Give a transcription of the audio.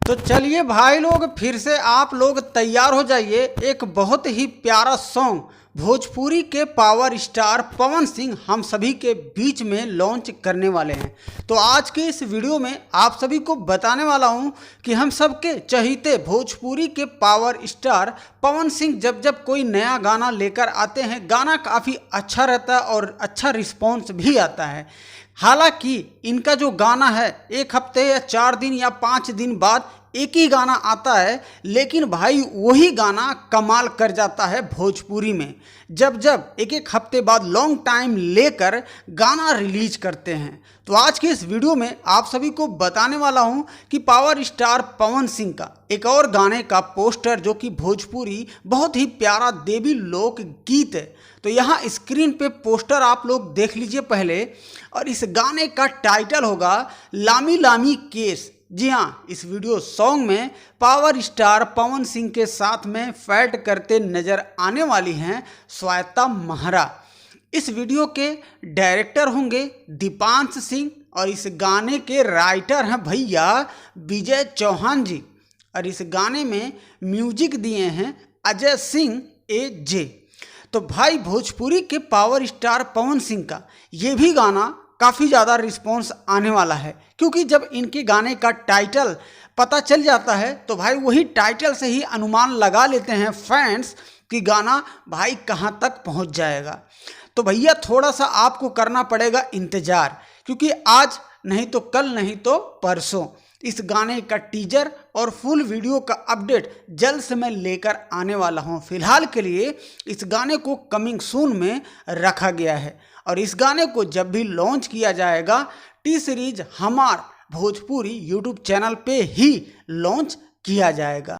तो चलिए भाई लोग, फिर से आप लोग तैयार हो जाइए। एक बहुत ही प्यारा सॉन्ग भोजपुरी के पावर स्टार पवन सिंह हम सभी के बीच में लॉन्च करने वाले हैं। तो आज के इस वीडियो में आप सभी को बताने वाला हूं कि हम सबके चहीते भोजपुरी के पावर स्टार पवन सिंह जब जब कोई नया गाना लेकर आते हैं, गाना काफ़ी अच्छा रहता है और अच्छा रिस्पॉन्स भी आता है। हालांकि इनका जो गाना है 1 हफ्ते या 4 दिन या 5 दिन बाद एक ही गाना आता है, लेकिन भाई वही गाना कमाल कर जाता है भोजपुरी में। जब जब एक हफ्ते बाद लॉन्ग टाइम लेकर गाना रिलीज करते हैं। तो आज के इस वीडियो में आप सभी को बताने वाला हूं कि पावर स्टार पवन सिंह का एक और गाने का पोस्टर, जो कि भोजपुरी बहुत ही प्यारा देवी लोक गीत है। तो यहाँ स्क्रीन पे पोस्टर आप लोग देख लीजिए पहले, और इस गाने का टाइटल होगा लामी लामी केस। जी हाँ, इस वीडियो सॉन्ग में पावर स्टार पवन सिंह के साथ में फैट करते नजर आने वाली हैं श्वेता महरा। इस वीडियो के डायरेक्टर होंगे दीपांश सिंह, और इस गाने के राइटर हैं भैया विजय चौहान जी, और इस गाने में म्यूजिक दिए हैं अजय सिंह AJ। तो भाई भोजपुरी के पावर स्टार पवन सिंह का ये भी गाना काफ़ी ज़्यादा रिस्पॉन्स आने वाला है, क्योंकि जब इनके गाने का टाइटल पता चल जाता है तो भाई वही टाइटल से ही अनुमान लगा लेते हैं फैंस कि गाना भाई कहाँ तक पहुँच जाएगा। तो भैया थोड़ा सा आपको करना पड़ेगा इंतज़ार, क्योंकि आज नहीं तो कल नहीं तो परसों इस गाने का टीजर और फुल वीडियो का अपडेट जल्द से मैं लेकर आने वाला हूं। फिलहाल के लिए इस गाने को कमिंग सून में रखा गया है, और इस गाने को जब भी लॉन्च किया जाएगा टी सीरीज हमार भोजपुरी यूट्यूब चैनल पे ही लॉन्च किया जाएगा।